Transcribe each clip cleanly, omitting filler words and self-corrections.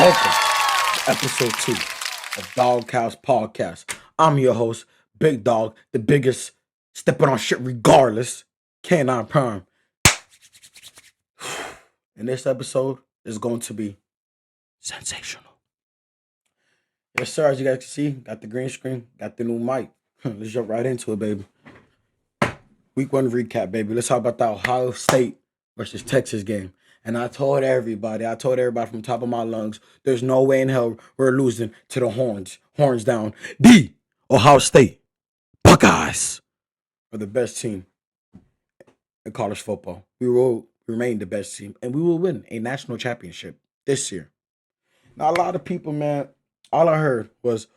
Welcome to episode 2 of DawgHouse podcast. I'm your host, Big Dog, the biggest stepping on shit regardless, Canine Prime. And this episode is going to be sensational. Yes, sir, as you guys can see, got the green screen, got the new mic. Let's jump right into it, baby. Week 1 recap, baby. Let's talk about the Ohio State versus Texas game. And I told everybody from the top of my lungs, there's no way in hell we're losing to the Horns. Horns down. The Ohio State Buckeyes are the best team in college football. We will remain the best team, and we will win a national championship this year. Now, a lot of people, man, all I heard was,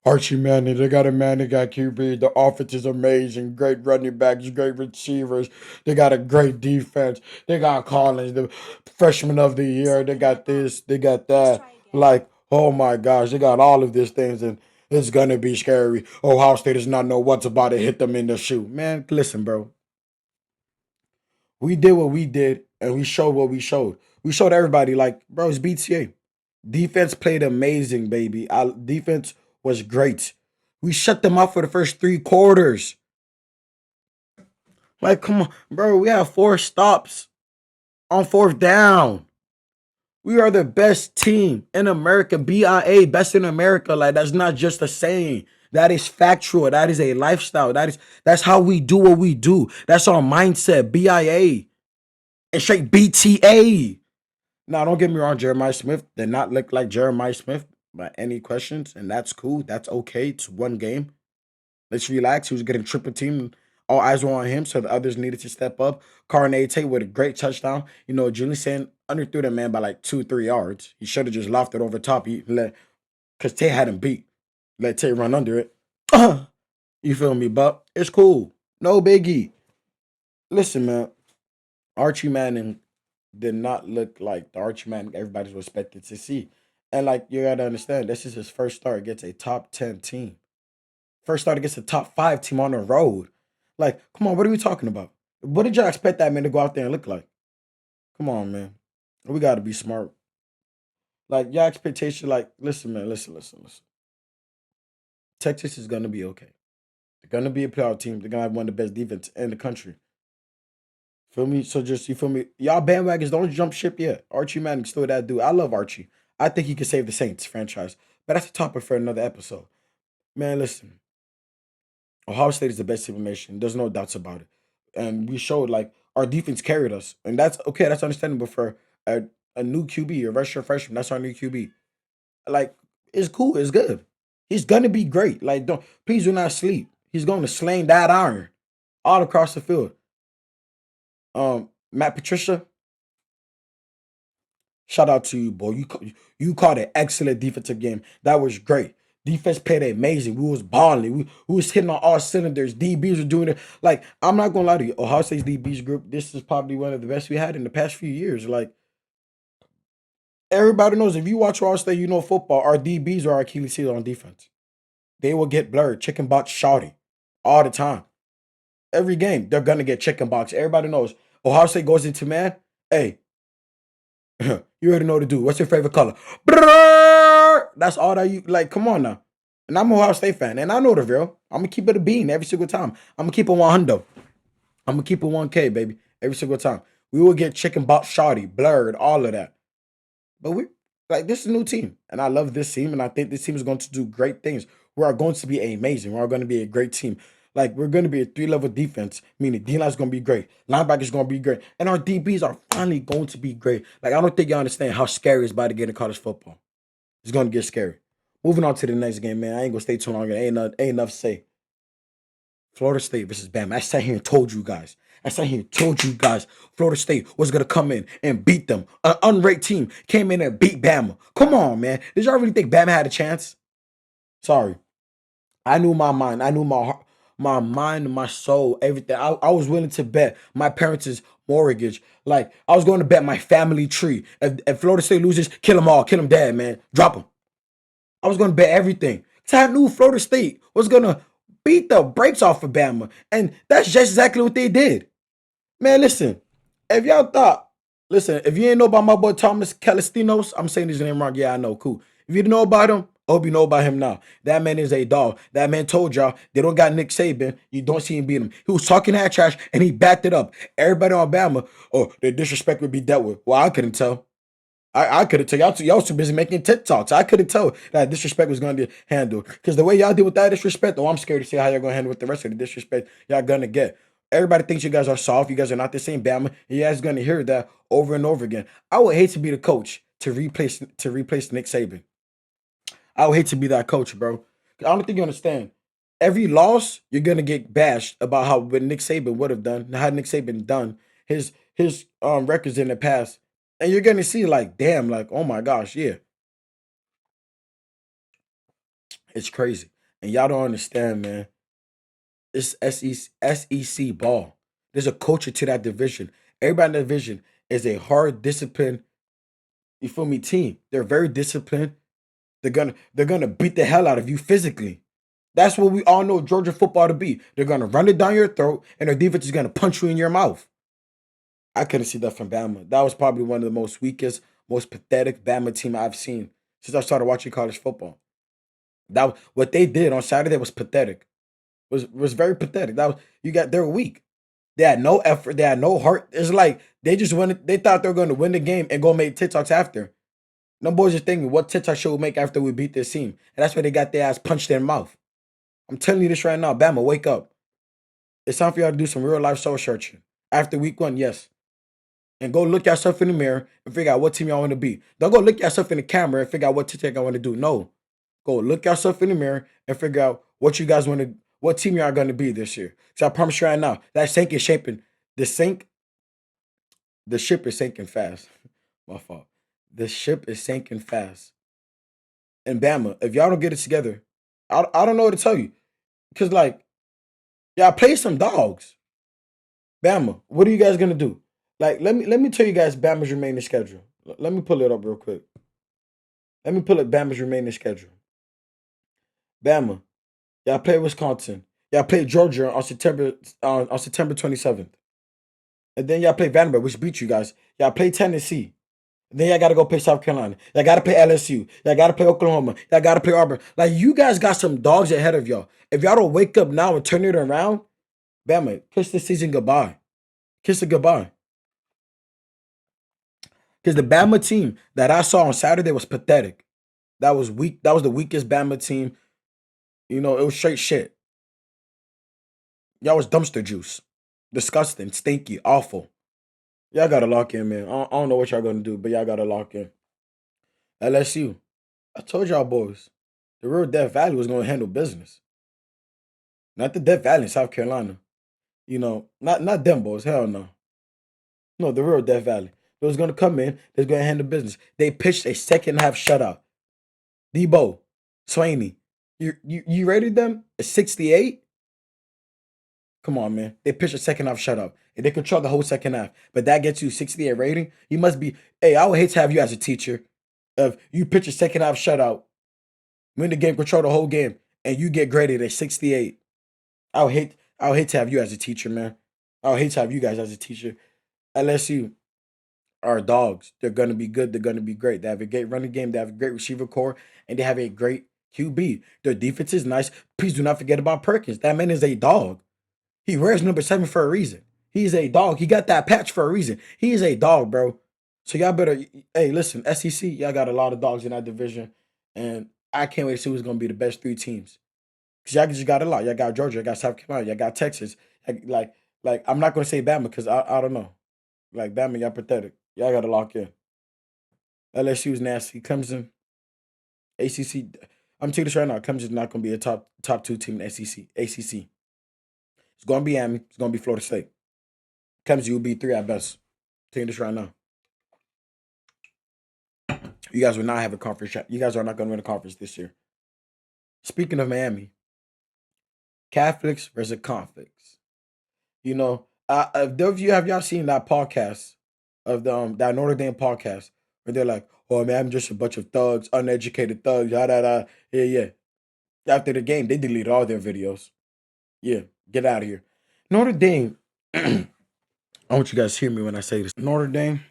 Archie Manning, they got a man, they got QB. The offense is amazing. Great running backs, great receivers. They got a great defense. They got Collins, the freshman of the year. They got this, they got that. Like, oh my gosh, they got all of these things, and it's going to be scary. Ohio State does not know what's about to hit them in the shoe. Man, listen, bro. We did what we did, and we showed what we showed. We showed everybody, like, bro, it's BTA. Defense played amazing, baby. Our defense was great. We shut them out for the first 3 quarters. Like, come on, bro. We have 4 stops on 4th down. We are the best team in America. BIA, best in America. Like, that's not just a saying. That is factual. That is a lifestyle. That's how we do what we do. That's our mindset. BIA. And straight BTA. Now, don't get me wrong, Jeremiah Smith did not look like Jeremiah Smith by any questions, and that's cool. That's okay. It's one game. Let's relax. He was getting triple team. All eyes were on him, so the others needed to step up. Carnate with a great touchdown. You know, Julian underthrew that man by like 2-3 yards. He should have just lofted over top. Because Tay had him beat. Let Tay run under it. You feel me? But it's cool. No biggie. Listen, man. Archie Manning did not look like the Archie Manning everybody was expected to see. And like you gotta understand, this is his first start against a top 10 team. First start against a top 5 team on the road. Like, come on, what are we talking about? What did y'all expect that man to go out there and look like? Come on, man. We gotta be smart. Like, y'all expectation, like, listen, man, listen. Texas is gonna be okay. They're gonna be a playoff team. They're gonna have one of the best defense in the country. Feel me? So just, you feel me? Y'all bandwagons, don't jump ship yet. Archie Manning still that dude. I love Archie. I think he could save the Saints franchise. But that's a topic for another episode. Man, listen. Ohio State is the best team in the nation. There's no doubts about it. And we showed, like, our defense carried us. And that's okay. That's understandable for a new QB, a redshirt freshman. That's our new QB. Like, it's cool. It's good. He's going to be great. Like, please do not sleep. He's going to sling that iron all across the field. Matt Patricia, shout out to you, boy. You caught an excellent defensive game. That was great. Defense played amazing. We was balling. We was hitting on all cylinders. DBs were doing it. Like, I'm not gonna lie to you. Ohio State's DBs group, this is probably one of the best we had in the past few years. Like, everybody knows if you watch Ohio State, you know football. Our DBs are our Achilles heel on defense. They will get blurred, chicken box, shawty, all the time. Every game, they're gonna get chicken box. Everybody knows. Ohio State goes into man. Hey, you already know what to do. What's your favorite color? Brrr! That's all that you like. Come on now. And I'm a Ohio State fan, and I know the drill. I'm gonna keep it a bean every single time. I'm gonna keep it 100. I'm gonna keep it 1K, baby, every single time. We will get chicken box, shawty, blurred, all of that. But we like this is a new team, and I love this team, and I think this team is going to do great things. We are going to be amazing. We are going to be a great team. Like, we're going to be a 3-level defense, meaning D-line is going to be great, linebacker is going to be great, and our DBs are finally going to be great. Like, I don't think y'all understand how scary it's about to get in college football. It's going to get scary. Moving on to the next game, man. I ain't going to stay too long. Ain't enough to say. Florida State versus Bama. I sat here and told you guys. Florida State was going to come in and beat them. An unranked team came in and beat Bama. Come on, man. Did y'all really think Bama had a chance? Sorry. I knew my mind. I knew my mind, my soul, everything. I was willing to bet my parents' mortgage. Like, I was going to bet my family tree. If Florida State loses, kill them all. Kill them dead, man. Drop them. I was going to bet everything. Because I knew Florida State was going to beat the brakes off of Bama. And that's just exactly what they did. Man, listen. If y'all thought Listen, if you ain't know about my boy Thomas Calistinos, I'm saying his name wrong. Yeah, I know. Cool. If you didn't know about him, I hope you know about him now. That man is a dog. That man told y'all they don't got Nick Saban. You don't see him beat him. He was talking that trash and he backed it up. Everybody on Bama, oh, the disrespect would be dealt with. Well, I couldn't tell. I couldn't tell. Y'all too busy making TikToks. I couldn't tell that disrespect was going to be handled. Because the way y'all deal with that disrespect, oh, I'm scared to see how y'all going to handle with the rest of the disrespect y'all going to get. Everybody thinks you guys are soft. You guys are not the same Bama. And you guys going to hear that over and over again. I would hate to be the coach to replace Nick Saban. I would hate to be that coach, bro. I don't think you understand. Every loss, you're gonna get bashed about how what Nick Saban would have done, how Nick Saban done his records in the past, and you're gonna see like, damn, like, oh my gosh, yeah, it's crazy, and y'all don't understand, man. It's SEC ball. There's a culture to that division. Everybody in that division is a hard, disciplined, you feel me, team. They're very disciplined. They're gonna beat the hell out of you physically. That's what we all know Georgia football to be. They're gonna run it down your throat, and their defense is gonna punch you in your mouth. I couldn't see that from Bama. That was probably one of the most weakest, most pathetic Bama team I've seen since I started watching college football. What they did on Saturday was pathetic. Was very pathetic. They were weak. They had no effort. They had no heart. It's like they just went. They thought they were going to win the game and go make TikToks after. No boys are thinking what TikTok should we make after we beat this team, and that's why they got their ass punched in the mouth. I'm telling you this right now, Bama, wake up. It's time for y'all to do some real life soul searching. After week one, yes. And go look yourself in the mirror and figure out what team y'all want to be. Don't go look yourself in the camera and figure out what TikTok I want to do. No. Go look yourself in the mirror and figure out what you guys want to, what team y'all going to be this year. So I promise you right now, that sink is shaping. The sink, the ship is sinking fast. My fault. The ship is sinking fast. And Bama, if y'all don't get it together, I don't know what to tell you. Because, like, y'all play some dogs. Bama, what are you guys gonna do? Like, let me tell you guys Bama's remaining schedule. Let me pull it up real quick. Let me pull up Bama's remaining schedule. Bama, y'all play Wisconsin. Y'all play Georgia on September 27th. And then y'all play Vanderbilt, which beat you guys. Y'all play Tennessee. And then y'all gotta go play South Carolina. Y'all gotta play LSU. Y'all gotta play Oklahoma. Y'all gotta play Auburn. Like, you guys got some dogs ahead of y'all. If y'all don't wake up now and turn it around, Bama, kiss this season goodbye. Kiss it goodbye. Because the Bama team that I saw on Saturday was pathetic. That was weak. That was the weakest Bama team. It was straight shit. Y'all was dumpster juice. Disgusting, stinky, awful. Y'all gotta lock in, man. I don't know what y'all gonna do, but y'all gotta lock in. LSU. I told y'all boys, the real Death Valley was gonna handle business. Not the Death Valley in South Carolina. Not them boys. Hell no. No, the real Death Valley. They was gonna come in, they was gonna handle business. They pitched a second half shutout. Debo, Swaney. You rated them a 68? Come on, man. They pitched a second half shutout. And they control the whole second half. But that gets you 68 rating. You must be, hey, I would hate to have you as a teacher. If you pitch a second half shutout, win the game, control the whole game, and you get graded at 68. I would hate to have you as a teacher, man. I would hate to have you guys as a teacher. LSU are dogs. They're gonna be good. They're gonna be great. They have a great running game. They have a great receiver core, and they have a great QB. Their defense is nice. Please do not forget about Perkins. That man is a dog. He wears number 7 for a reason. He's a dog. He got that patch for a reason. He is a dog, bro. So y'all better, hey, listen, SEC, y'all got a lot of dogs in that division, and I can't wait to see who's gonna be the best 3 teams. Cause y'all just got a lot. Y'all got Georgia, y'all got South Carolina, y'all got Texas. Like I'm not gonna say Bama because I don't know. Like Bama, y'all pathetic. Y'all gotta lock in. LSU is nasty. Clemson, ACC. I'm telling you this right now. Clemson's not gonna be a top 2 team in SEC. ACC. It's gonna be Miami. It's gonna be Florida State. Clemson will be 3 at best. I'm telling you this right now. You guys will not have a conference. You guys are not gonna win a conference this year. Speaking of Miami, Catholics versus conflicts. If those of you have y'all seen that podcast of the that Notre Dame podcast where they're like, "Oh man, I'm just a bunch of thugs, uneducated thugs." Yada yada. Yeah, yeah. After the game, they deleted all their videos. Yeah, get out of here. Notre Dame. I want you guys to hear me when I say this. Notre Dame.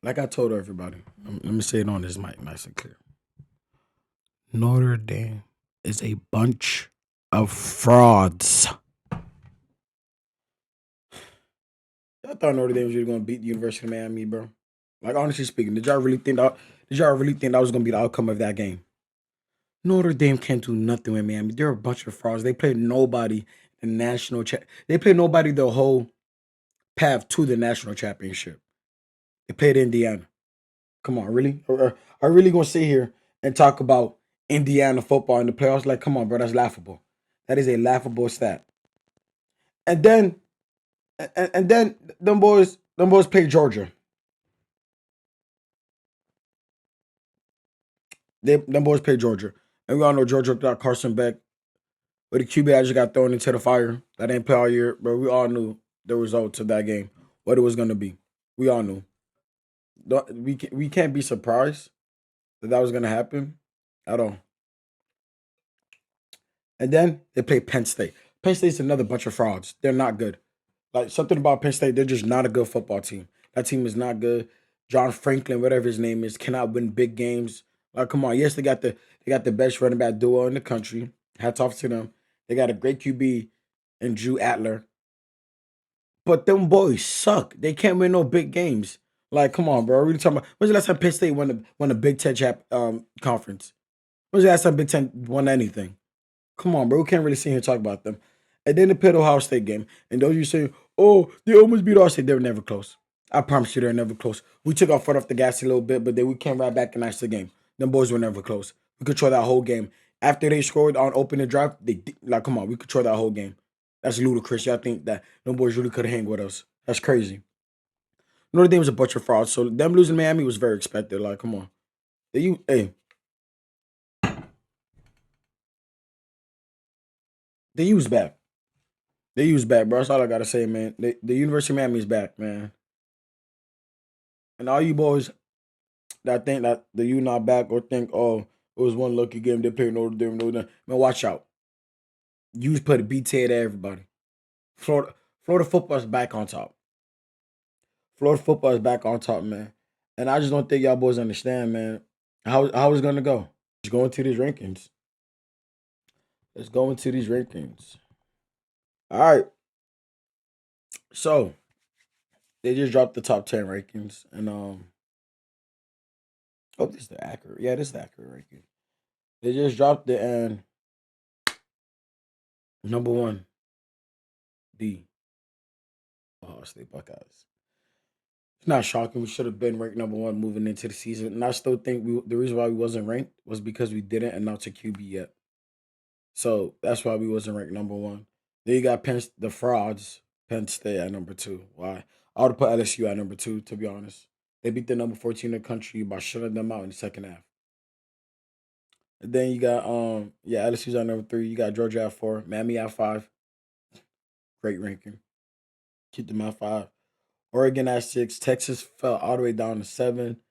Like I told everybody, let me say it on this mic nice and clear. Notre Dame is a bunch of frauds. I thought Notre Dame was really gonna beat the University of Miami, bro. Like honestly speaking, did y'all really think that was gonna be the outcome of that game? Notre Dame can't do nothing with Miami. They're a bunch of frauds. They played nobody in national They played nobody the whole path to the national championship. They played Indiana. Come on, really? Are I really gonna sit here and talk about Indiana football in the playoffs? Like, come on, bro, that's laughable. That is a laughable stat. And then and then them boys played Georgia. Them boys played Georgia. And we all know Georgia got Carson Beck. But the QB just got thrown into the fire. That ain't play all year. But we all knew the results of that game, what it was gonna be. We all knew. We can't be surprised that was gonna happen at all. And then they play Penn State. Penn State's another bunch of frauds. They're not good. Like something about Penn State, they're just not a good football team. That team is not good. John Franklin, whatever his name is, cannot win big games. Like, come on. Yes, they got the best running back duo in the country. Hats off to them. They got a great QB and Drew Atler. But them boys suck. They can't win no big games. Like, come on, bro. Are we really talking about when's the last time Penn State won a Big Ten conference? When's the last time Big Ten won anything? Come on, bro. We can't really sit here and talk about them. And then the Pitt Ohio State game. And those you saying, oh, they almost beat Ohio State. They were never close. I promise you they were never close. We took our foot off the gas a little bit, but then we came right back and iced the game. Them boys were never close. We controlled that whole game. After they scored on opening drive, like, come on, we controlled that whole game. That's ludicrous. Y'all think that them boys really could hang with us. That's crazy. Notre Dame was a bunch of frauds. So them losing Miami was very expected. Like, come on. Hey, the U's back. The U's back, bro. That's all I gotta say, man. The University of Miami is back, man. And all you boys that think that the U not back or think, oh, it was one lucky game they played Notre Dame. Man, watch out. U's put a BTA to everybody. Florida football is back on top. Florida football is back on top, man. And I just don't think y'all boys understand, man, how it's gonna go. Let's go into these rankings. Let's go into these rankings. All right. So they just dropped the top 10 rankings. And oh, this is the accurate. Yeah, this is the accurate ranking. They just dropped it and number one, the Ohio State Buckeyes. It's not shocking. We should have been ranked number one moving into the season. And I still think the reason why we wasn't ranked was because we didn't announce a QB yet. So that's why we wasn't ranked number one. Then you got the frauds, Penn State at number two. Why? I would have put LSU at number two, to be honest. They beat the number 14 in the country by shutting them out in the second half. And then you got LSU's at number three. You got Georgia at four, Miami at five. Great ranking. Keep them at five. Oregon at six. Texas fell all the way down to seven.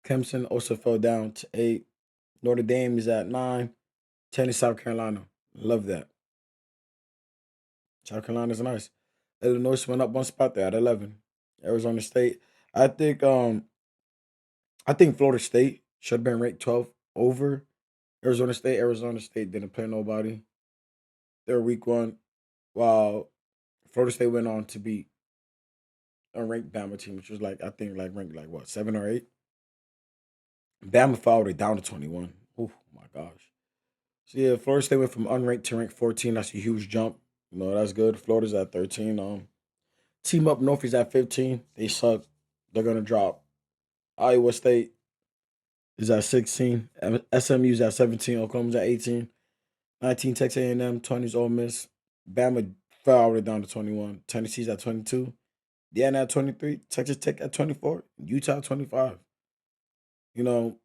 Clemson also fell down to eight. Notre Dame is at nine. 10 is South Carolina. Love that. South Carolina's nice. Illinois went up one spot there at 11. Arizona State. I think Florida State should have been ranked 12 over Arizona State. Arizona State didn't play nobody. They're week one. While Florida State went on to beat a ranked Bama team, which was ranked like what, 7 or 8. Bama fell all the way down to 21. Oh my gosh. So yeah, Florida State went from unranked to ranked 14. That's a huge jump. That's good. Florida's at 13. Team Up North is at 15. They suck. They're gonna drop. Iowa State is at 16. SMU's at 17. Oklahoma's at 18. 19 Texas A&M. 20's Ole Miss. Bama fell all the way down to 21. Tennessee's at 22. Indiana at 23. Texas Tech at 24. Utah at 25. You know,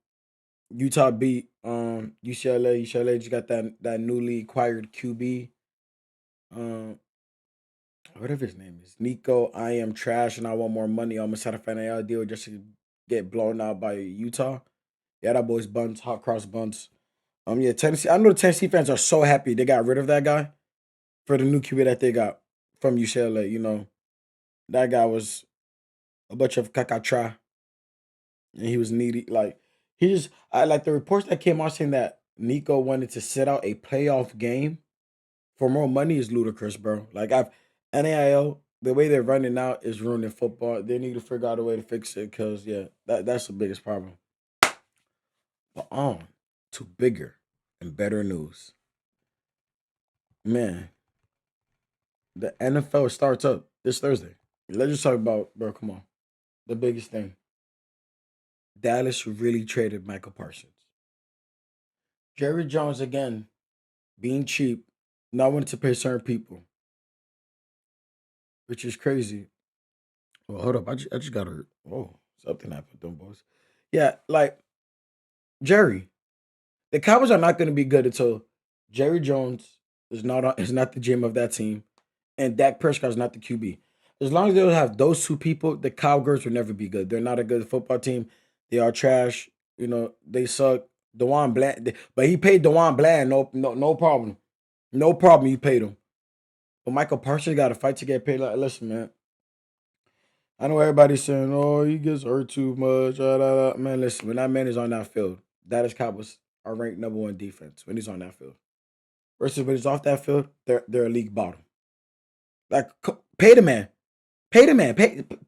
Utah beat UCLA. UCLA just got that newly acquired QB. Um, whatever his name is. Nico, I am trash and I want more money. Almost had a financial deal just to get blown out by Utah. Yeah, that boy's buns, hot cross buns. Yeah, Tennessee. I know the Tennessee fans are so happy they got rid of that guy for the new QB that they got from UCLA. That guy was a bunch of caca. and he was needy. Like he just, I like the reports that came out saying that Nico wanted to sit out a playoff game for more money is ludicrous, bro. Like I've NAIL, the way they're running now is ruining football. They need to figure out a way to fix it because yeah, that's the biggest problem. But on to bigger and better news, man. The NFL starts up this Thursday. Let's just talk about, bro. Come on, the biggest thing. Dallas really traded Michael Parsons. Jerry Jones again being cheap, not wanting to pay certain people, which is crazy. Well, hold up. I just got hurt. Whoa, something happened, them boys. Yeah, like Jerry. The Cowboys are not going to be good until Jerry Jones is not the GM of that team, and Dak Prescott is not the QB. As long as they don't have those two people, the Cowgirls will never be good. They're not a good football team. They are trash. You know they suck. Dewan Bland, but he paid Dewan Bland. No problem. No problem. You paid him. But Michael Parsons got to fight to get paid. Like, listen, man. I know everybody's saying, "Oh, he gets hurt too much." Man, listen. When that man is on that field, Dallas Cowboys are ranked number one defense when he's on that field. Versus when he's off that field, they're a league bottom. Like pay the man, pay the man,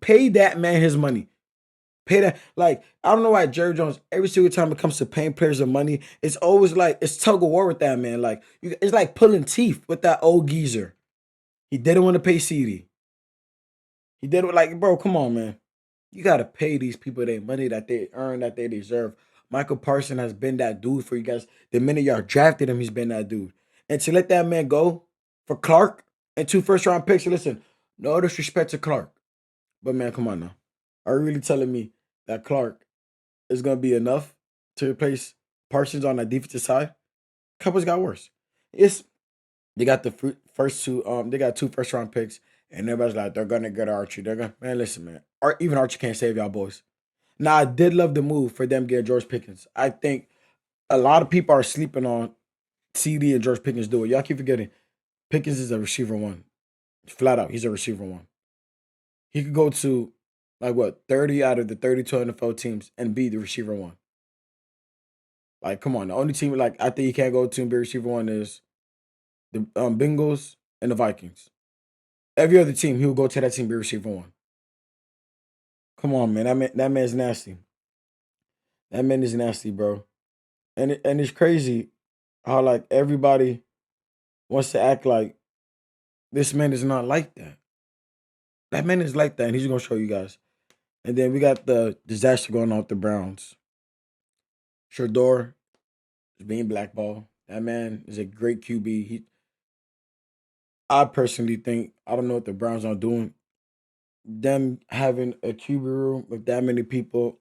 pay that man his money. Pay that. Like I don't know why Jerry Jones every single time it comes to paying players the money, it's always like it's tug of war with that man. Like it's like pulling teeth with that old geezer. He didn't want to pay CD. He did it like, bro, come on, man. You gotta pay these people their money that they earn, that they deserve. Michael Parson has been that dude for you guys. The minute y'all drafted him, he's been that dude. And to let that man go for Clark and two first round picks, listen, no disrespect to Clark. But man, come on now. Are you really telling me that Clark is gonna be enough to replace Parsons on that defensive side? Cowboys got worse. It's they got the first two. They got two first round picks, and everybody's like, they're gonna get Archie. They're gonna man. Listen, man. Even Archie can't save y'all boys. Now I did love the move for them getting George Pickens. I think a lot of people are sleeping on CD and George Pickens do it. Y'all keep forgetting Pickens is a receiver one, flat out. He's a receiver one. He could go to like what 30 out of the 32 NFL teams and be the receiver one. Like, come on. The only team like I think he can't go to and be receiver one is the Bengals and the Vikings. Every other team, he will go to that team be receiver one. Come on, man. That man's nasty. That man is nasty, bro. And it's crazy how like everybody wants to act like this man is not like that. That man is like that, and he's gonna show you guys. And then we got the disaster going on with the Browns. Shador is being blackballed. That man is a great QB. I personally think I don't know what the Browns are doing. Them having a QB room with that many people,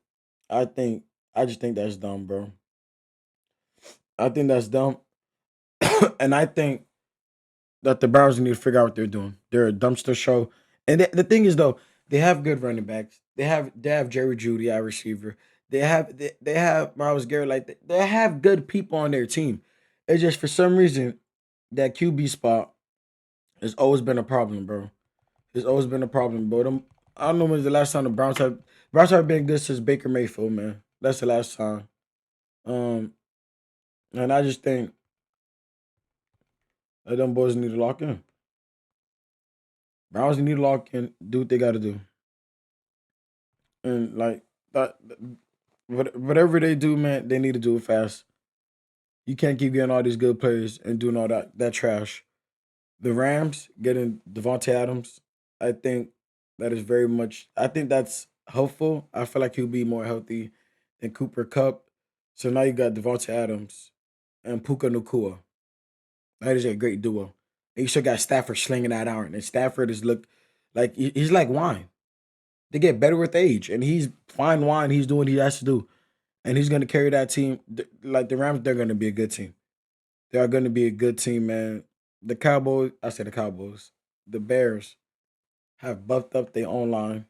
I just think that's dumb, bro. I think that's dumb, and I think that the Browns need to figure out what they're doing. They're a dumpster show, and the thing is though, they have good running backs. They have Jerry Judy, our receiver. They have Miles Garrett. Like they have good people on their team. It's just for some reason that QB spot has always been a problem, bro. It's always been a problem, bro. I don't know when's the last time the Browns have been good since Baker Mayfield, man. That's the last time. Um, and I just think that them boys need to lock in. Browns need to lock in, do what they got to do, and like that. Whatever they do, man, they need to do it fast. You can't keep getting all these good players and doing all that trash. The Rams getting Devontae Adams, I think that is very much. I think that's helpful. I feel like he'll be more healthy than Cooper Cup. So now you got Devontae Adams and Puka Nakua. That is a great duo. And you still got Stafford slinging that iron, and Stafford is look like he's like wine. They get better with age, and he's fine wine. He's doing what he has to do, and he's going to carry that team. Like the Rams, they're going to be a good team. They are going to be a good team, man. The Cowboys, I said the Cowboys, the Bears have buffed up their own line.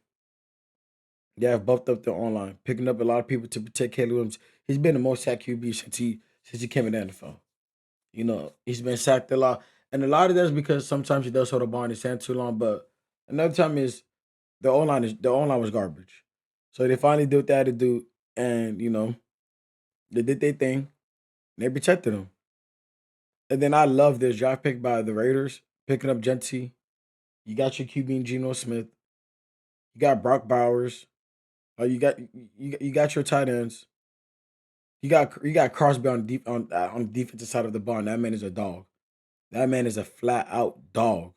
They have buffed up their own line, picking up a lot of people to protect Caleb Williams. He's been the most sacked QB since he came in the NFL. You know, he's been sacked a lot. And a lot of that's because sometimes he does hold the ball in his hand too long. But another time is the O line was garbage. So they finally did what they had to do. and they did their thing. They protected him. And then I love this draft pick by the Raiders picking up Genty. You got your QB and Geno Smith. You got Brock Bowers. You got your tight ends. You got Crosby on the defensive side of the ball. And that man is a dog. That man is a flat out dog.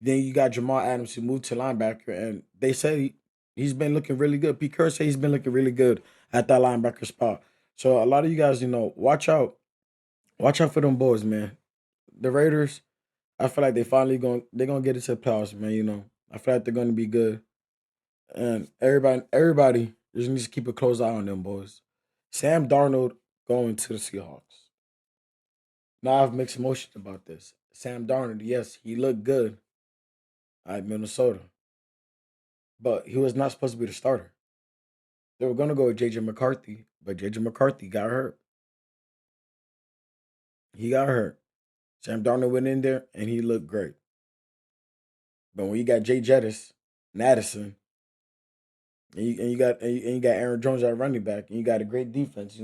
Then you got Jamal Adams who moved to linebacker, and they say he's been looking really good. Pete Kerr say he's been looking really good at that linebacker spot. So a lot of you guys, watch out for them boys, man. The Raiders, I feel like they're gonna get into the playoffs, man. I feel like they're gonna be good, and everybody just needs to keep a close eye on them boys. Sam Darnold going to the Seahawks. Now I have mixed emotions about this. Sam Darnold, yes, he looked good at Minnesota, but he was not supposed to be the starter. They were gonna go with JJ McCarthy, but JJ McCarthy got hurt. He got hurt. Sam Darnold went in there and he looked great. But when you got Jay Jettis, Madison, and you got Aaron Jones at running back, and you got a great defense,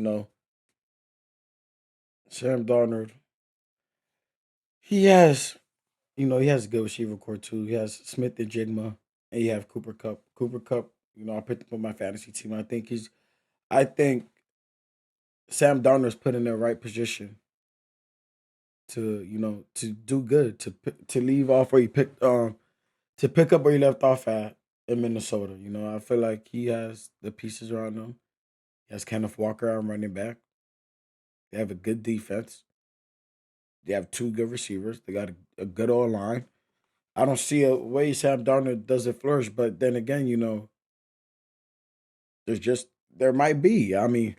Sam Darnold, he has, he has a good receiver core too. He has Smith and Jigma, and you have Cooper Cup. Cooper Cup, I picked him on my fantasy team. I think Sam Darnold's put in the right position to do good, to leave off where he picked to pick up where he left off at in Minnesota. I feel like he has the pieces around him. He has Kenneth Walker on running back. They have a good defense. They have two good receivers. They got a good old line. I don't see a way Sam Darnold doesn't flourish, but then again, there might be. I mean,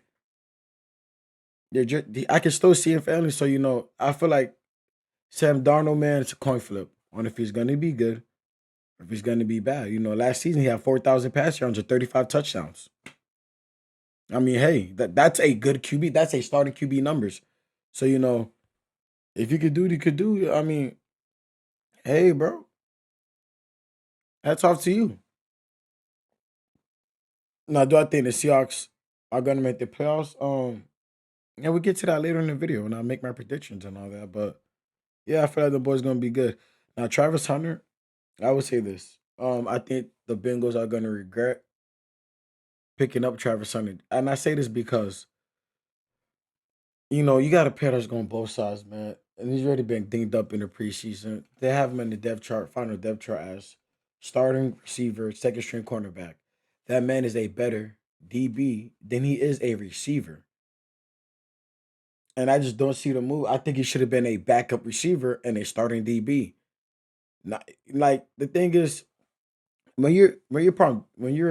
I can still see him failing. So I feel like Sam Darnold, man, it's a coin flip on if he's going to be good or if he's going to be bad. Last season he had 4,000 pass yards and 35 touchdowns. I mean, hey, that's a good QB. That's a starting QB numbers. So if you could do it, you could do it. I mean, hey, bro, hats off to you. Now, do I think the Seahawks are going to make the playoffs? Yeah, we'll get to that later in the video, and I'll make my predictions and all that. But yeah, I feel like the boy's going to be good. Now, Travis Hunter, I would say this. I think the Bengals are going to regret picking up Travis Hunter, and I say this because you got a pair that's going both sides, man. And he's already been dinged up in the preseason. They have him in the depth chart, final depth chart as starting receiver, second string cornerback. That man is a better DB than he is a receiver. And I just don't see the move. I think he should have been a backup receiver and a starting DB. Not, like the thing is, when you're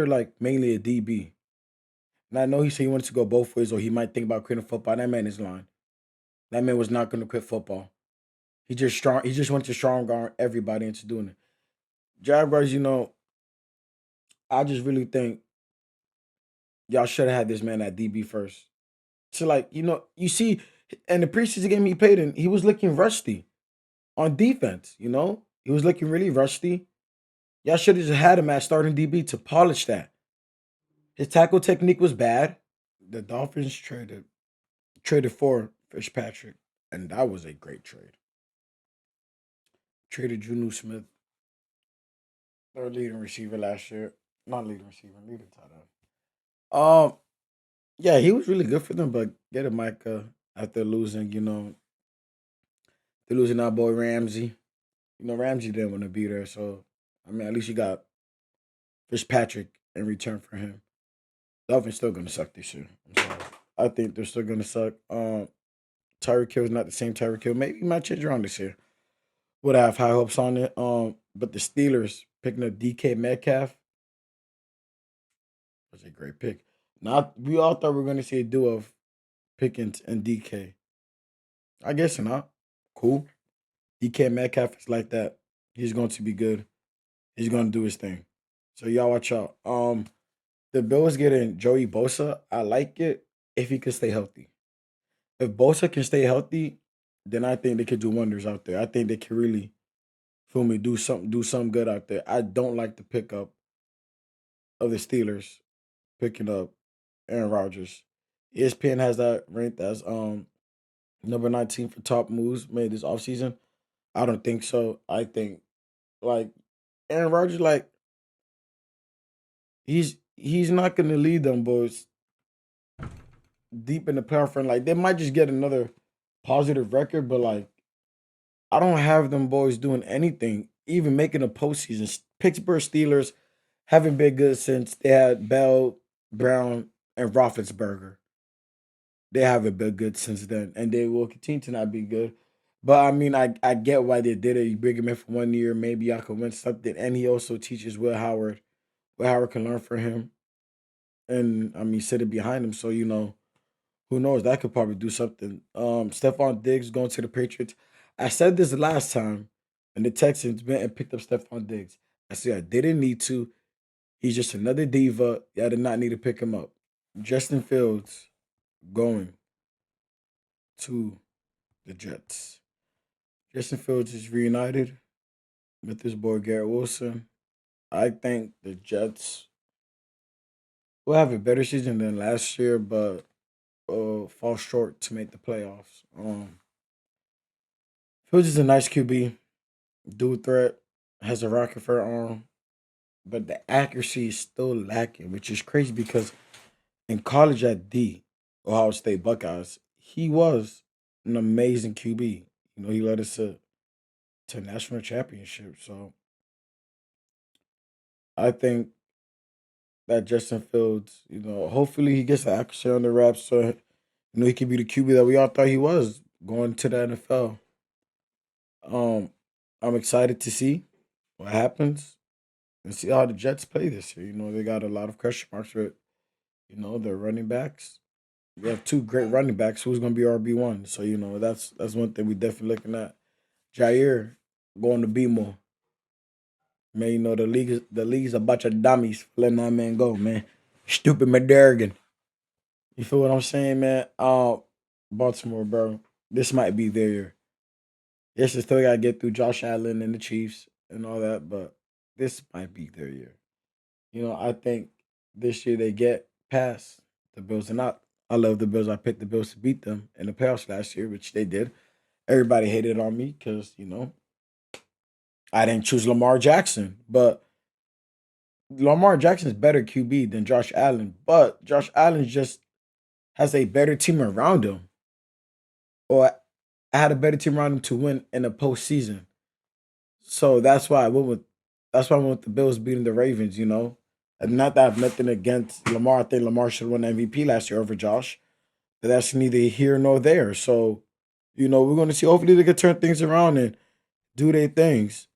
like mainly a DB, and I know he said he wanted to go both ways, or he might think about quitting football. That man is lying. That man was not going to quit football. He just strong. He just went to strong arm everybody into doing it. Jaguars, I just really think y'all should have had this man at DB first. So like, you see, in the preseason game he played in, he was looking rusty on defense. He was looking really rusty. Y'all should have just had him at starting DB to polish that. His tackle technique was bad. The Dolphins traded for Fitzpatrick, and that was a great trade. Traded Juju Smith, their leading receiver last year. Not leading receiver, leading tight end. Yeah, he was really good for them, but get a Micah after losing, they're losing our boy Ramsey. Ramsey didn't want to be there, so I mean, at least you got Fitzpatrick in return for him. Dolphins still gonna suck this year. I'm sorry. I think they're still gonna suck. Tyreek Hill is not the same Tyreek Hill. Maybe he might change around this year. Would have high hopes on it. But the Steelers picking up DK Metcalf was a great pick. Not we all thought we were gonna see a duo of Pickens and DK. I guess not. Cool. DK Metcalf is like that. He's going to be good. He's gonna do his thing. So y'all watch out. The Bills getting Joey Bosa. I like it if he can stay healthy. If Bosa can stay healthy, then I think they could do wonders out there. I think they can really, feel me, do something good out there. I don't like the pickup of the Steelers picking up. Aaron Rodgers. ESPN has that ranked as number 19 for top moves made this offseason. I don't think so. I think like Aaron Rodgers, like he's not gonna lead them boys deep in the playoff run. Like they might just get another positive record, but like I don't have them boys doing anything, even making a postseason. Pittsburgh Steelers haven't been good since they had Bell, Brown, and Roethlisberger. They haven't been good since then, and they will continue to not be good. But I mean, I get why they did it. You bring him in for 1 year, maybe I could win something. And he also teaches Will Howard. Will Howard can learn from him, and I mean, sit it behind him. So who knows? That could probably do something. Stephon Diggs going to the Patriots. I said this last time, and the Texans went and picked up Stephon Diggs. I said I didn't need to. He's just another diva. I did not need to pick him up. Justin Fields going to the Jets. Justin Fields is reunited with his boy Garrett Wilson. I think the Jets will have a better season than last year, but fall short to make the playoffs. Fields is a nice QB, dual threat, has a rocket for an arm, but the accuracy is still lacking, which is crazy because in college at Ohio State Buckeyes, he was an amazing QB. He led us to national championship. So I think that Justin Fields, hopefully he gets the accuracy on the wraps so he can be the QB that we all thought he was going to the NFL. Um, I'm excited to see what happens and see how the Jets play this year. They got a lot of question marks with, their running backs. We have two great running backs. Who's going to be RB1? So, that's one thing we definitely looking at. Jair going to be more. Man, the league's a bunch of dummies for letting that man go, man. Stupid Madurgan. You feel what I'm saying, man? Baltimore, bro. This might be their year. Yes, they still gotta get through Josh Allen and the Chiefs and all that, but this might be their year. I think this year they get past the Bills, and I love the Bills. I picked the Bills to beat them in the playoffs last year, which they did. Everybody hated on me because I didn't choose Lamar Jackson, but Lamar Jackson's better QB than Josh Allen, but Josh Allen just has a better team around him, or I had a better team around him to win in the postseason. So that's why I went with the Bills beating the Ravens. And not that I have nothing against Lamar. I think Lamar should win MVP last year over Josh, but that's neither here nor there. So we're going to see. Hopefully, they can turn things around and do their things.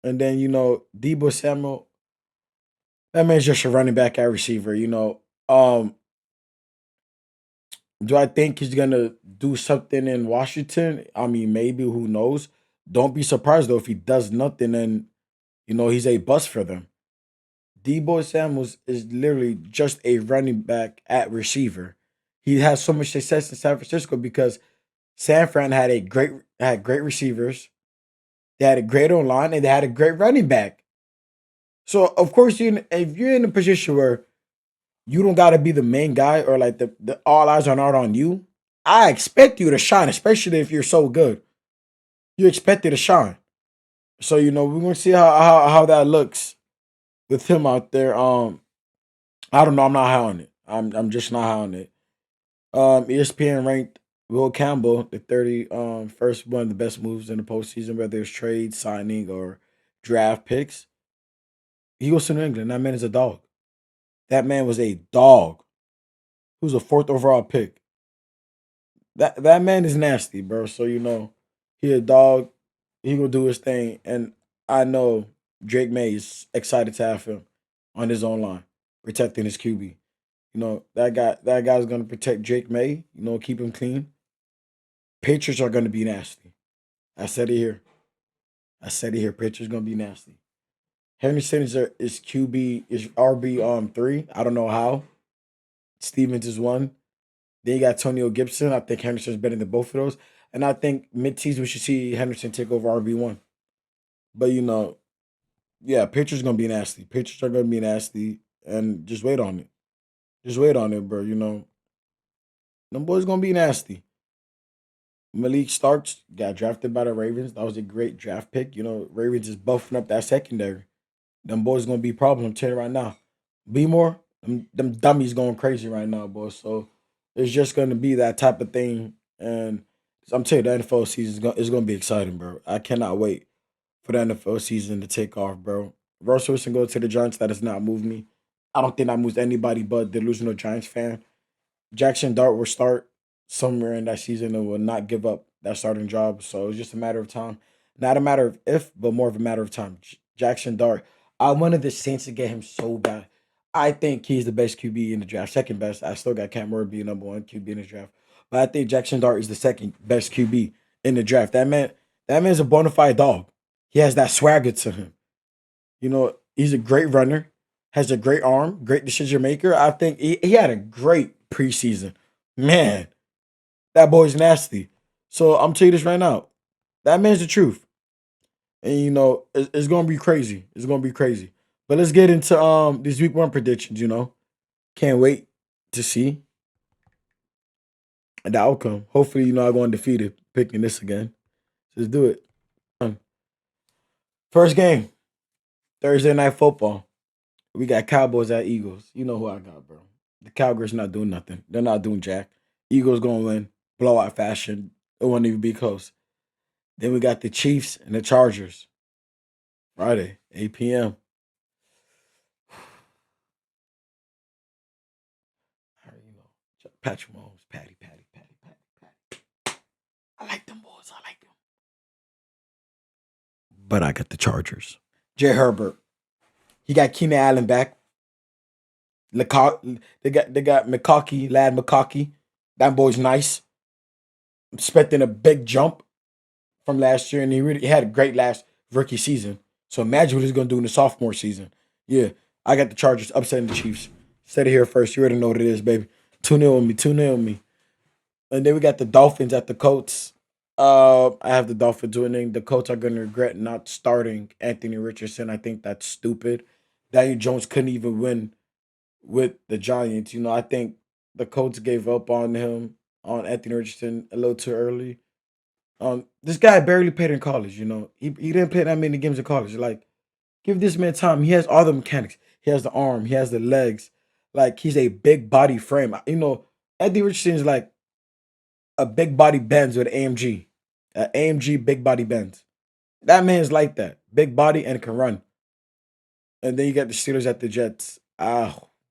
And then Debo Samuel, that man's just a running back at receiver. Um, do I think he's gonna do something in Washington? I mean, maybe. Who knows? Don't be surprised though if he does nothing and he's a bust for them. Debo Samuels is literally just a running back at receiver. He has so much success in San Francisco because San Fran had great receivers. They had a great online and they had a great running back. So of course, if you're in a position where you don't got to be the main guy or like the all eyes are not on you, I expect you to shine, especially if you're so good. You expect you to shine. So we're gonna see how that looks with him out there. I don't know. I'm not high on it. I'm just not high on it. ESPN ranked Will Campbell the 31st one of the best moves in the postseason, whether it's trade, signing, or draft picks. He goes to New England. That man is a dog. That man was a dog. Who's a fourth overall pick. That man is nasty, bro. So he a dog. He gonna do his thing, and I know Drake May is excited to have him on his own line, protecting his QB. That guy's gonna protect Drake May. Keep him clean. Patriots are gonna be nasty. I said it here. I said it here. Patriots gonna be nasty. Henderson is QB is RB 3. I don't know how. Stevens is one. Then you got Antonio Gibson. I think Henderson's better than both of those. And I think mid-season we should see Henderson take over RB1. But yeah, pitchers gonna be nasty. Pitchers are gonna be nasty, and just wait on it. Just wait on it, bro. Them boys gonna be nasty. Malik Starks got drafted by the Ravens. That was a great draft pick. Ravens is buffing up that secondary. Them boys gonna be a problem. I'm telling you right now. Be more. Them dummies going crazy right now, boys. So it's just gonna be that type of thing. And I'm telling you, the NFL season is gonna be exciting, bro. I cannot wait for the NFL season to take off, bro. Russell Wilson go to the Giants. That does not move me. I don't think that moves anybody but the delusional Giants fan. Jackson Dart will start somewhere in that season and will not give up that starting job. So it's just a matter of time. Not a matter of if, but more of a matter of time. Jackson Dart. I wanted the Saints to get him so bad. I think he's the best QB in the draft. Second best. I still got Cam Murray being number one QB in the draft. But I think Jackson Dart is the second best QB in the draft. That man's a bona fide dog. He has that swagger to him. He's a great runner, has a great arm, great decision maker. I think he had a great preseason. Man, that boy's nasty. So I'm telling you this right now. That man's the truth. And it's gonna be crazy. It's gonna be crazy. But let's get into these week one predictions. Can't wait to see the outcome. Hopefully, I'm going undefeated picking this again. Let's do it. First game, Thursday night football. We got Cowboys at Eagles. You know who I got, bro. The Cowboys not doing nothing. They're not doing jack. Eagles gonna win. Blowout fashion. It won't even be close. Then we got the Chiefs and the Chargers. Friday, 8 p.m. I already know. Patrick Mahomes, Patty. I like them boys. I like them. But I got the Chargers. Jay Herbert. He got Keenan Allen back. They got McConkey, lad McConkey. That boy's nice. I'm expecting a big jump from last year, and he had a great last rookie season. So imagine what he's gonna do in the sophomore season. Yeah, I got the Chargers upsetting the Chiefs. Said it here first. You already know what it is, baby. 2-0 on me. 2-0 on me. And then we got the Dolphins at the Colts. I have the Dolphins winning. The Colts are gonna regret not starting Anthony Richardson. I think that's stupid. Daniel Jones couldn't even win with the Giants. I think the Colts gave up on him, on Anthony Richardson, a little too early. This guy barely played in college. He didn't play that many games in college. Like, give this man time. He has all the mechanics. He has the arm. He has the legs. Like, he's a big body frame. Anthony Richardson is like a big body Benz with AMG, an AMG big body Benz. That man's like that, big body and can run. And then you got the Steelers at the Jets.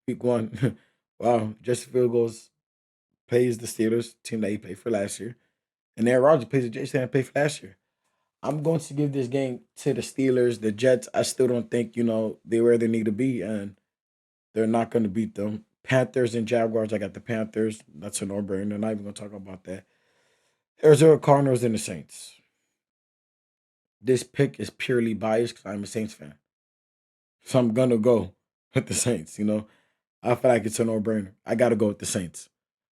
Week one. Wow, Justin Field goes plays the Steelers, team that he played for last year. And Aaron Rodgers plays the Jets that he played for last year. I'm going to give this game to the Steelers. The Jets, I still don't think, they're where they need to be, and they're not going to beat them. Panthers and Jaguars, I got the Panthers. That's a no-brainer. Not even going to talk about that. Arizona Cardinals and the Saints. This pick is purely biased because I'm a Saints fan. So I'm going to go with the Saints, I feel like it's a no-brainer. I got to go with the Saints.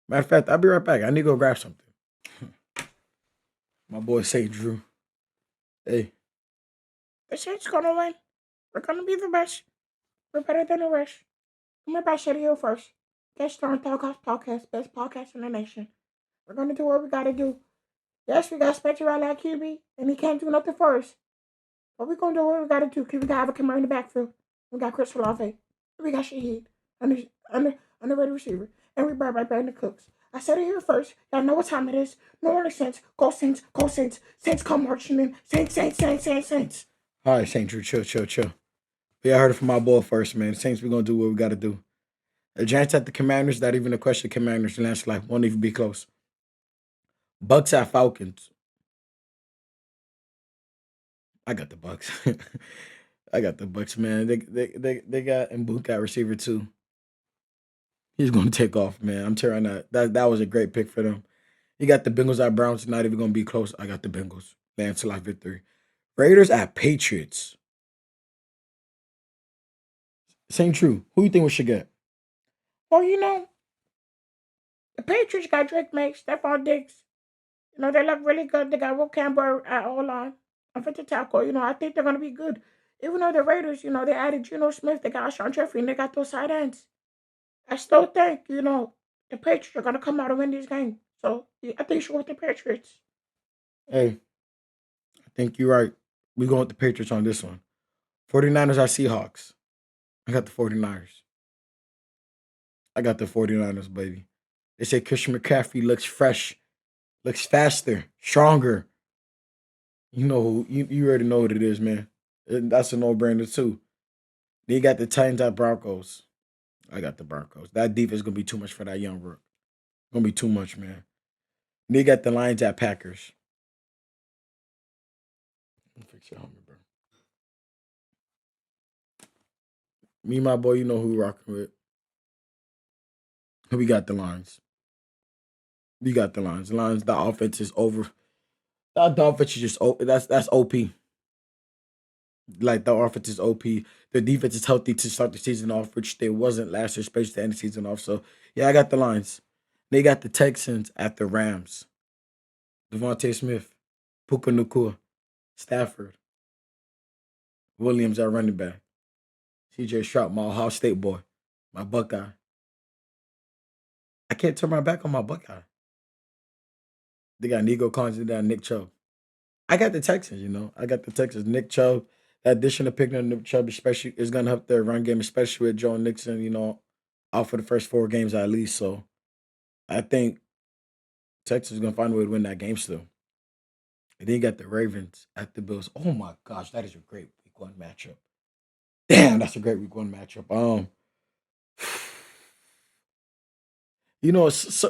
Matter of fact, I'll be right back. I need to go grab something. My boy St. Drew. Hey. The Saints gonna win. We're gonna be the best. We're better than the rest. I'm about to you first. Guest on DawgHouse Podcast, best podcast in the nation. We're gonna do what we gotta do. Yes, we got Spencer out like QB, and he can't do nothing for us. But we're gonna do what we gotta do, because we gotta have a camera in the backfield. We got Chris Olave. We got Shaheed. On the ready receiver. And we brought right back in the Cooks. I said it here first. Y'all know what time it is. No more Saints. Go Saints. Go Saints. Saints come marching in. Saints, Saints, Saints, Saints, Saints. All right, Saint Drew, chill. Yeah, I heard it from my boy first, man. Saints, we're gonna do what we gotta do. The Giants at the Commanders, not even a question. Commanders, landslide, won't even be close. Bucks at Falcons. I got the Bucks. I got the Bucks, man. They got and Boot got receiver too. He's gonna take off, man. I'm tearing that was a great pick for them. You got the Bengals at Browns, not even gonna be close. I got the Bengals. Landslide victory. Raiders at Patriots. Same true. Who you think we should get? Well, the Patriots got Drake May, Stephon Diggs. They look really good. They got Will Campbell at all line. Offensive tackle. I think they're gonna be good. Even though the Raiders, they added Geno Smith, they got Sean Jeffrey, and they got those side ends. I still think, the Patriots are gonna come out and win this game. So yeah, I think you should go with the Patriots. Hey, I think you're right. We going with the Patriots on this one. 49ers are Seahawks. I got the 49ers. I got the 49ers, baby. They say Christian McCaffrey looks fresh, looks faster, stronger. You already know what it is, man. And that's a no-brainer too. They got the Titans at Broncos. I got the Broncos. That defense is gonna be too much for that young rook. Gonna be too much, man. They got the Lions at Packers. Fix your helmet, bro. Me and my boy, you know who we rocking with. We got the Lions. We got the Lions. The Lions. The offense is over. The offense is just that's OP. Like the offense is OP. The defense is healthy to start the season off, which they wasn't last year, especially to end the season off. So yeah, I got the Lions. They got the Texans at the Rams. Devontae Smith, Puka Nakua, Stafford, Williams at running back. CJ Stroud, my Ohio State boy, my Buckeye. I can't turn my back on my Buckeye. They got Nico Collins and that Nick Chubb. I got the Texans, I got the Texans. Nick Chubb, that addition of picking up Nick Chubb, especially, is going to help their run game, especially with Joe Nixon, out for the first 4 games at least. So I think Texas is going to find a way to win that game still. And then you got the Ravens at the Bills. Oh my gosh, that is a great week 1 matchup. Damn, that's a great week 1 matchup.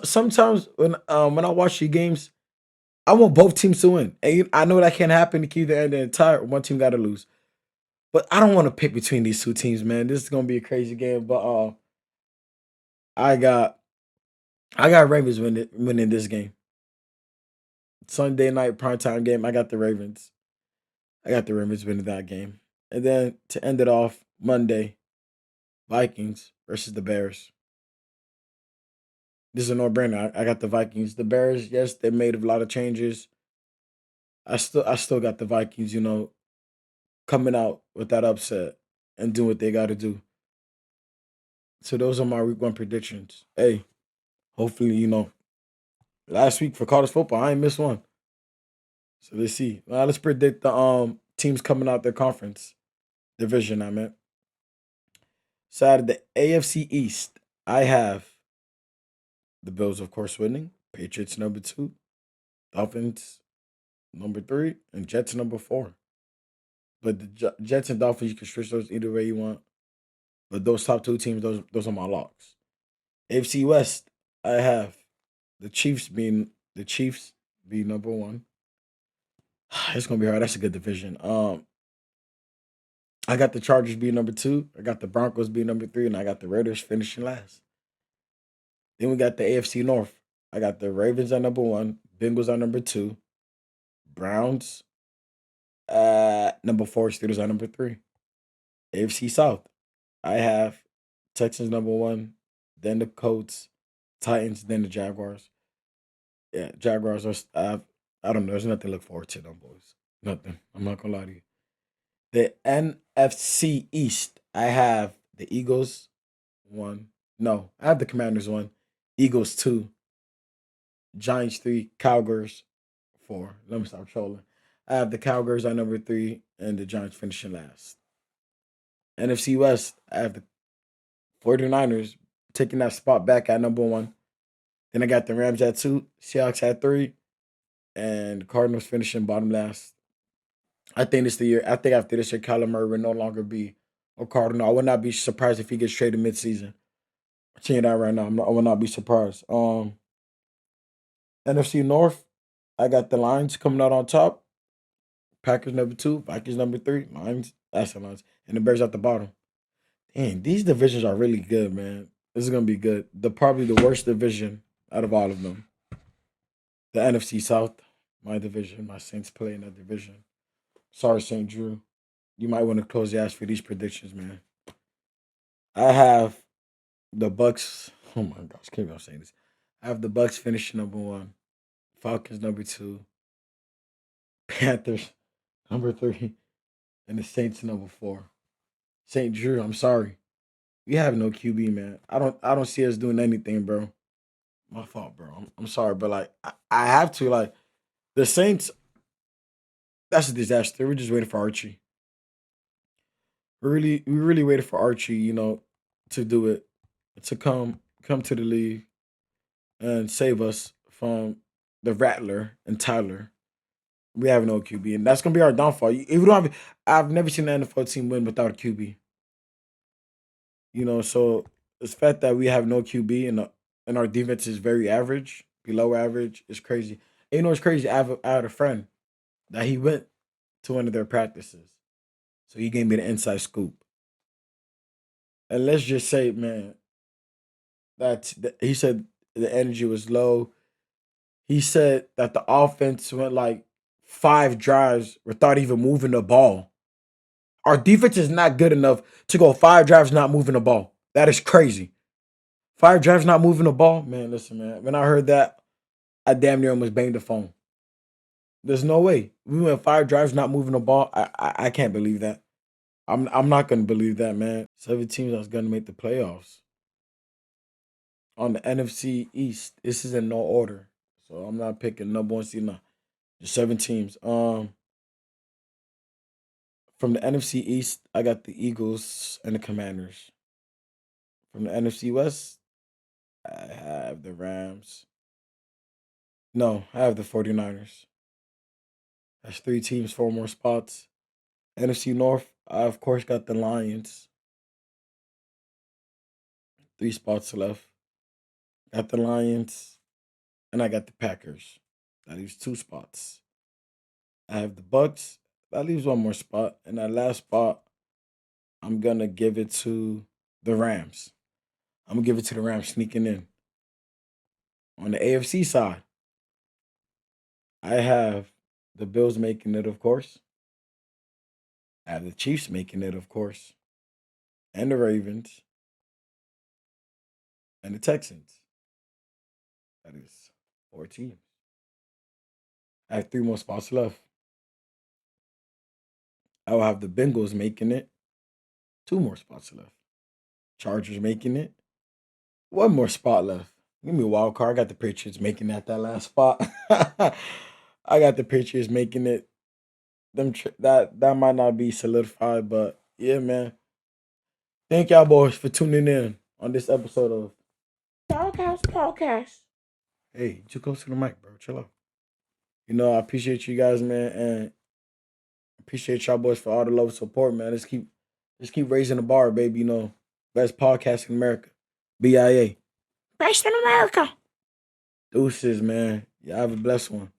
Sometimes when I watch the games, I want both teams to win. And I know that can't happen to keep the end of the entire one team got to lose. But I don't want to pick between these two teams, man. This is gonna be a crazy game. But I got I got Ravens winning this game. Sunday night primetime game. I got the Ravens. I got the Ravens winning that game. And then to end it off, Monday, Vikings versus the Bears. This is a no-brainer. I got the Vikings. The Bears, yes, they made a lot of changes. I still got the Vikings, coming out with that upset and doing what they gotta do. So those are my week 1 predictions. Hey, hopefully, last week for college football, I ain't missed one. So let's see. Now let's predict the teams coming out their conference division. I meant. So out of the AFC East, I have the Bills, of course, winning. Patriots number 2, Dolphins number 3, and Jets number 4. But the Jets and Dolphins, you can switch those either way you want. But those top 2 teams, those are my locks. AFC West, I have the Chiefs being number 1. It's gonna be hard. That's a good division. I got the Chargers being number 2. I got the Broncos being number 3, and I got the Raiders finishing last. Then we got the AFC North. I got the Ravens at number 1, Bengals at number 2, Browns at number 4, Steelers at number 3. AFC South, I have Texans number 1, then the Colts, Titans, then the Jaguars. Yeah, Jaguars are. I don't know. There's nothing to look forward to, them boys. Nothing. I'm not gonna lie to you. The NFC East, I have the Eagles 1. No, I have the Commanders 1, Eagles 2, Giants 3, Cowgirls 4. Let me stop trolling. I have the Cowgirls at number 3 and the Giants finishing last. NFC West, I have the 49ers taking that spot back at number 1. Then I got the Rams at 2, Seahawks at 3, and the Cardinals finishing bottom last. I think this the year. I think after this year, Kyler Murray will no longer be a Cardinal. I would not be surprised if he gets traded midseason. I'm saying that right now. I will not be surprised. NFC North, I got the Lions coming out on top. Packers number 2, Vikings number 3, Lions. That's the Lions, and the Bears at the bottom. Dang, these divisions are really good, man. This is gonna be good. Probably the worst division out of all of them. The NFC South, my division. My Saints play in that division. Sorry, St. Drew. You might want to close your eyes for these predictions, man. I have the Bucks. Oh my gosh, can't believe I'm saying this. I have the Bucks finishing number 1, Falcons number 2, Panthers number 3, and the Saints number 4. St. Drew, I'm sorry. We have no QB, man. I don't see us doing anything, bro. My fault, bro. I'm sorry, but like I have to like the Saints. That's a disaster. We're just waiting for Archie. We really waited for Archie, to do it, to come to the league and save us from the Rattler and Tyler. We have no QB, and that's gonna be our downfall. If we don't have, I've never seen an NFL team win without a QB. So the fact that we have no QB and our defense is very average, below average, is crazy. And it's crazy. I had a friend that he went to one of their practices, so he gave me the inside scoop. And let's just say, man, he said the energy was low. He said that the offense went like 5 drives without even moving the ball. Our defense is not good enough to go 5 drives not moving the ball. That is crazy. 5 drives not moving the ball, man. Listen, man. When I heard that, I damn near almost banged the phone. There's no way we went 5 drives not moving the ball. I can't believe that. I'm not gonna believe that, man. 7 teams that's gonna make the playoffs on the NFC East. This is in no order, so I'm not picking number one seed. No, just 7 teams. From the NFC East, I got the Eagles and the Commanders. From the NFC West, I have the Rams. No, I have the 49ers. That's 3 teams, 4 more spots. NFC North, I of course got the Lions. 3 spots left. Got the Lions, and I got the Packers. That leaves 2 spots. I have the Bucks. That leaves 1 more spot. And that last spot, I'm gonna give it to the Rams. I'm gonna give it to the Rams sneaking in. On the AFC side, I have the Bills making it, of course. I have the Chiefs making it, of course, and the Ravens and the Texans. That is 4 teams. I have 3 more spots left. I will have the Bengals making it. 2 more spots left. Chargers making it. 1 more spot left. Give me a wild card. I got the Patriots making that last spot. I got the Patriots making it. That might not be solidified, but yeah, man. Thank y'all boys for tuning in on this episode of DawgHouse Podcast. Hey, too close to the mic, bro. Chill out. I appreciate you guys, man, and appreciate y'all boys for all the love and support, man. Let's keep raising the bar, baby. Best podcast in America. BIA. Best in America. Deuces, man. Y'all have a blessed one.